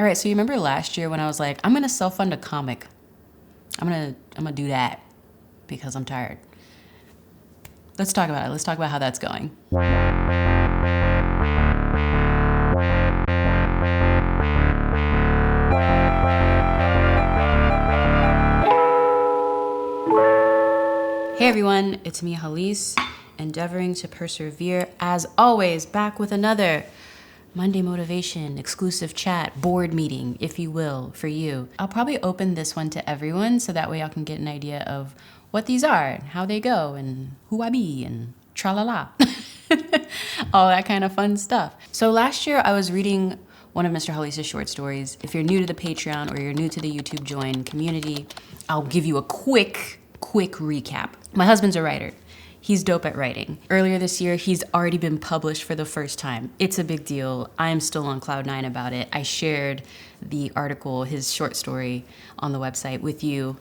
All right, so you remember last year when I was like, I'm gonna self-fund a comic. I'm gonna do that because I'm tired. Let's talk about it. Let's talk about how that's going. Hey everyone, it's me, Halise, endeavoring to persevere as always, back with another Monday Motivation exclusive chat, board meeting, if you will, for you. I'll probably open this one to everyone so that way y'all can get an idea of what these are and how they go and who I be and tra-la-la. All that kind of fun stuff. So last year I was reading one of Mr. Halise's short stories. If you're new to the Patreon or you're new to the YouTube Join community, I'll give you a quick recap. My husband's a writer. He's dope at writing. Earlier this year, he's already been published for the first time. It's a big deal. I'm still on cloud nine about it. I shared the article, his short story, on the website with you.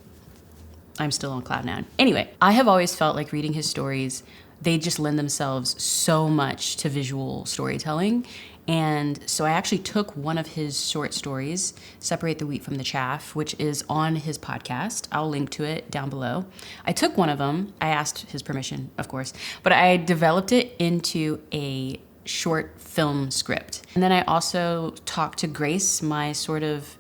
I'm still on cloud nine. Anyway, I have always felt like reading his stories, they just lend themselves so much to visual storytelling. And so I actually took one of his short stories, Separate the Wheat from the Chaff, which is on his podcast. I'll link to it down below. I took one of them. I asked his permission, of course, but I developed it into a short film script. And then I also talked to Grace, my sort of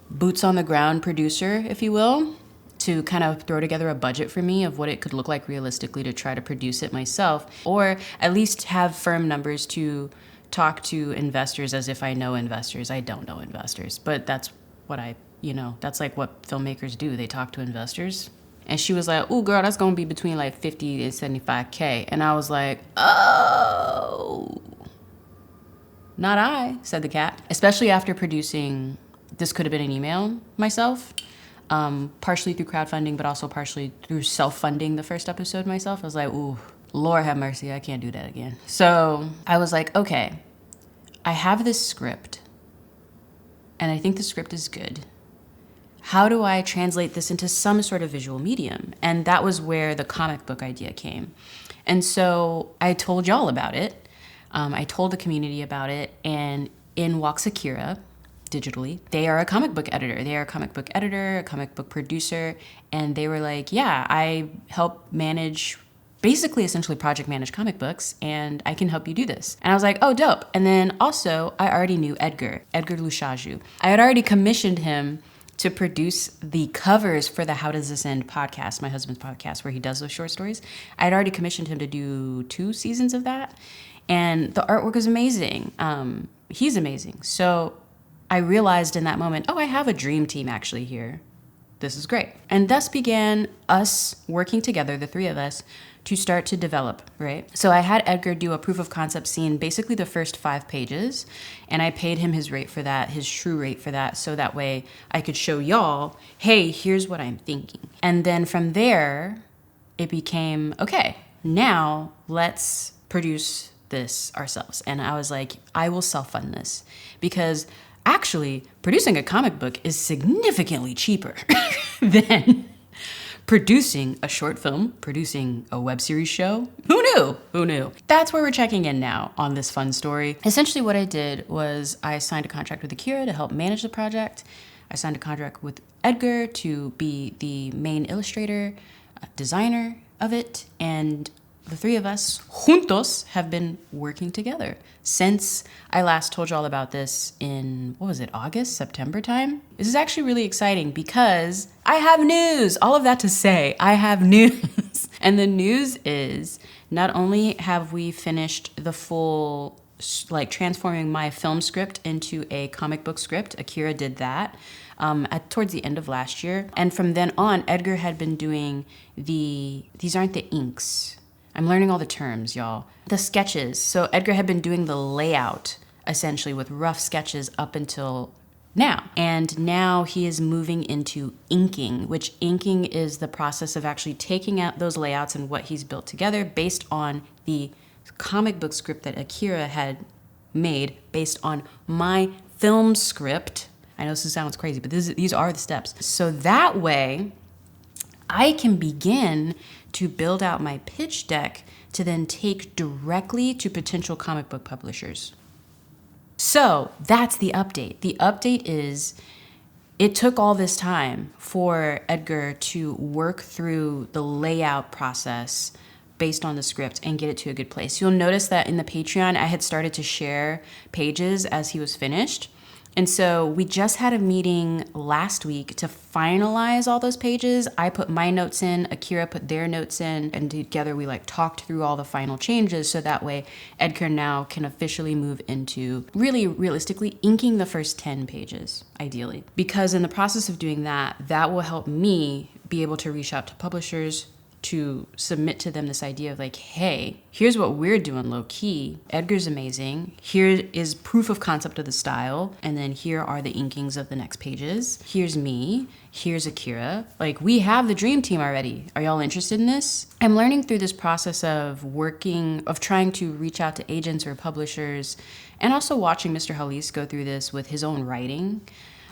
boots on the ground producer, if you will, to kind of throw together a budget for me of what it could look like realistically to try to produce it myself, or at least have firm numbers to talk to investors as if I know investors. I don't know investors, but that's what that's like what filmmakers do. They talk to investors. And she was like, "Oh girl, that's gonna be between like 50 and 75K. And I was like, "Oh, not I," said the cat. Especially after producing This Could Have Been an Email myself, partially through crowdfunding, but also partially through self-funding the first episode myself. I was like, ooh, Lord have mercy, I can't do that again. So I was like, okay, I have this script and I think the script is good. How do I translate this into some sort of visual medium? And that was where the comic book idea came. And so I told y'all about it. I told the community about it, and in walks Akira, digitally. They are a comic book editor. They are a comic book editor, a comic book producer. And they were like, yeah, I help manage, basically essentially project manage comic books, and I can help you do this. And I was like, oh, dope. And then also I already knew Edgar Lushaju. I had already commissioned him to produce the covers for the How Does This End podcast, my husband's podcast, where he does those short stories. I had already commissioned him to do 2 seasons of that. And the artwork is amazing. He's amazing. So I realized in that moment, oh, I have a dream team actually here. This is great. And thus began us working together, the 3 of us, to start to develop, right? So I had Edgar do a proof of concept scene, basically the first 5 pages, and I paid him his rate for that, his true rate for that, so that way I could show y'all, hey, here's what I'm thinking. And then from there, it became, okay, now let's produce this ourselves. And I was like, I will self-fund this, because actually, producing a comic book is significantly cheaper than producing a short film, producing a web series show. Who knew? Who knew? That's where we're checking in now on this fun story. Essentially what I did was I signed a contract with Akira to help manage the project. I signed a contract with Edgar to be the main illustrator, designer of it, and the 3 of us, juntos, have been working together since I last told you all about this in, August, September time? This is actually really exciting because I have news. All of that to say, I have news. And the news is not only have we finished the full, transforming my film script into a comic book script. Akira did that towards the end of last year. And from then on, Edgar had been doing these aren't the inks. I'm learning all the terms, y'all. The sketches. So Edgar had been doing the layout, essentially, with rough sketches up until now. And now he is moving into inking, which inking is the process of actually taking out those layouts and what he's built together based on the comic book script that Akira had made based on my film script. I know this sounds crazy, but these are the steps. So that way, I can begin to build out my pitch deck to then take directly to potential comic book publishers. So that's the update. The update is it took all this time for Edgar to work through the layout process based on the script and get it to a good place. You'll notice that in the Patreon, I had started to share pages as he was finished. And so we just had a meeting last week to finalize all those pages. I put my notes in, Akira put their notes in, and together we talked through all the final changes so that way Edgar now can officially move into really realistically inking the first 10 pages, ideally. Because in the process of doing that, that will help me be able to reach out to publishers to submit to them this idea of hey, here's what we're doing low key. Edgar's amazing. Here is proof of concept of the style. And then here are the inkings of the next pages. Here's me. Here's Akira. We have the dream team already. Are y'all interested in this? I'm learning through this process of trying to reach out to agents or publishers, and also watching Mr. Halis go through this with his own writing.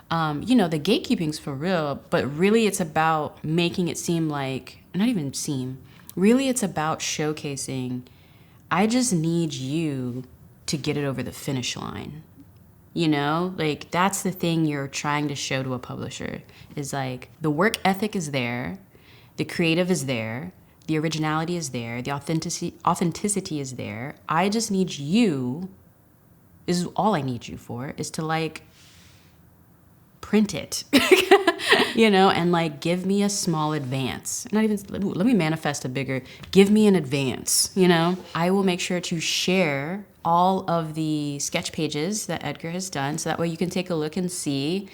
The gatekeeping's for real, but really it's about making it really it's about showcasing, I just need you to get it over the finish line. That's the thing you're trying to show to a publisher is the work ethic is there, the creative is there, the originality is there, the authenticity is there. I just need you, this is all I need you for, is to print it, and give me a small advance. Let me manifest a bigger, give me an advance, I will make sure to share all of the sketch pages that Edgar has done so that way you can take a look and see.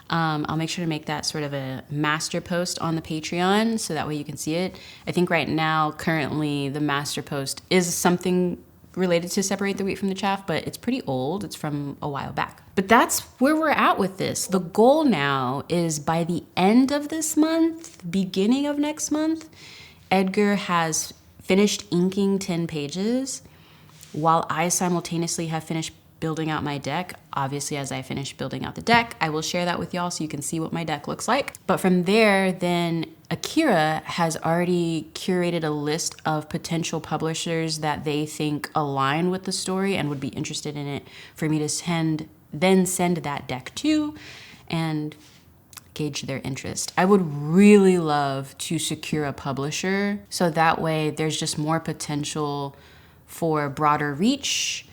I'll make sure to make that sort of a master post on the Patreon so that way you can see it. I think right now, currently, the master post is something related to Separate the Wheat from the Chaff, but it's pretty old. It's from a while back. But that's where we're at with this. The goal now is by the end of this month, beginning of next month, Edgar has finished inking 10 pages while I simultaneously have finished building out my deck. Obviously, as I finish building out the deck, I will share that with y'all so you can see what my deck looks like. But from there, then Akira has already curated a list of potential publishers that they think align with the story and would be interested in it for me to send that deck to and gauge their interest. I would really love to secure a publisher so that way there's just more potential for broader reach,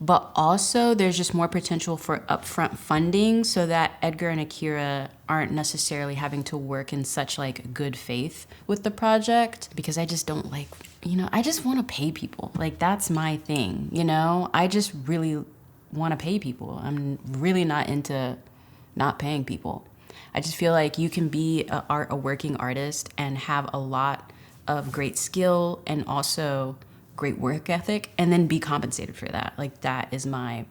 but also there's just more potential for upfront funding so that Edgar and Akira aren't necessarily having to work in such good faith with the project, because I just don't I just want to pay people. That's my thing, I just really want to pay people. I'm really not into not paying people. I just feel you can be a working artist and have a lot of great skill and also great work ethic and then be compensated for that. That is my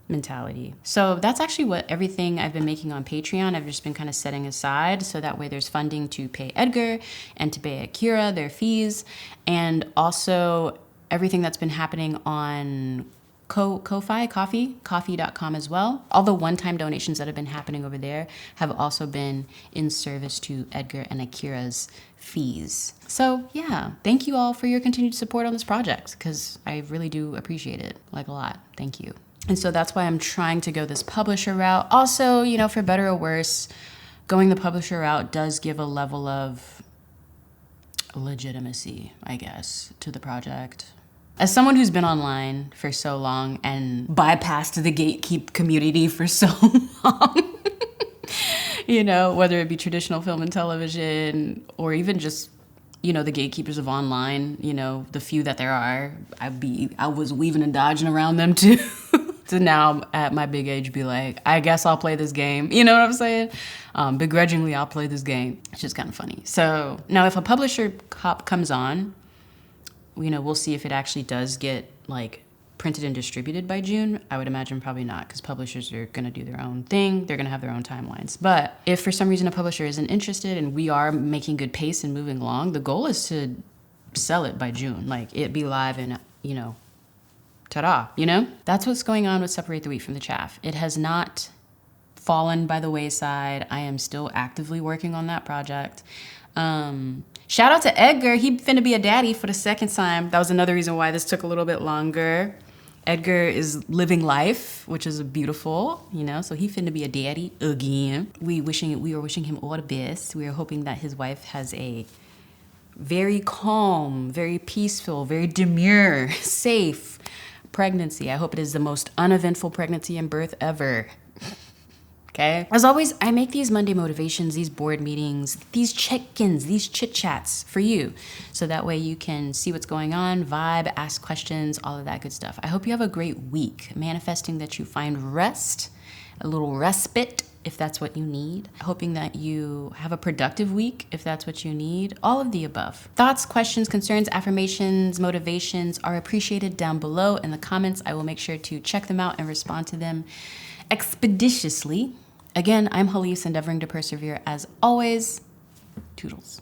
mentality. So that's actually what everything I've been making on Patreon, I've just been kind of setting aside so that way there's funding to pay Edgar and to pay Akira their fees, and also everything that's been happening on Ko-fi, coffee.com as well. All the one-time donations that have been happening over there have also been in service to Edgar and Akira's fees. So yeah, thank you all for your continued support on this project, because I really do appreciate it a lot. Thank you. And so that's why I'm trying to go this publisher route. Also, for better or worse, going the publisher route does give a level of legitimacy, I guess, to the project. As someone who's been online for so long and bypassed the gatekeep community for so long, whether it be traditional film and television or even just, the gatekeepers of online, the few that there are, I was weaving and dodging around them too. To now at my big age be I guess I'll play this game. You know what I'm saying? Begrudgingly, I'll play this game. It's just kind of funny. So now if a publisher comes on, we'll see if it actually does get printed and distributed by June. I would imagine probably not, because publishers are going to do their own thing. They're going to have their own timelines. But if for some reason a publisher isn't interested and we are making good pace and moving along, the goal is to sell it by June. It be live and, ta-da, That's what's going on with Separate the Wheat from the Chaff. It has not fallen by the wayside. I am still actively working on that project. Shout out to Edgar. He finna be a daddy for the second time. That was another reason why this took a little bit longer. Edgar is living life, which is beautiful, you know, so he finna be a daddy again. We are wishing him all the best. We are hoping that his wife has a very calm, very peaceful, very demure, safe pregnancy. I hope it is the most uneventful pregnancy and birth ever. Okay. As always, I make these Monday motivations, these board meetings, these check-ins, these chit-chats for you. So that way you can see what's going on, vibe, ask questions, all of that good stuff. I hope you have a great week, manifesting that you find rest, a little respite, if that's what you need. Hoping that you have a productive week, if that's what you need. All of the above. Thoughts, questions, concerns, affirmations, motivations are appreciated down below in the comments. I will make sure to check them out and respond to them expeditiously. Again, I'm Halise, endeavoring to persevere as always. Toodles.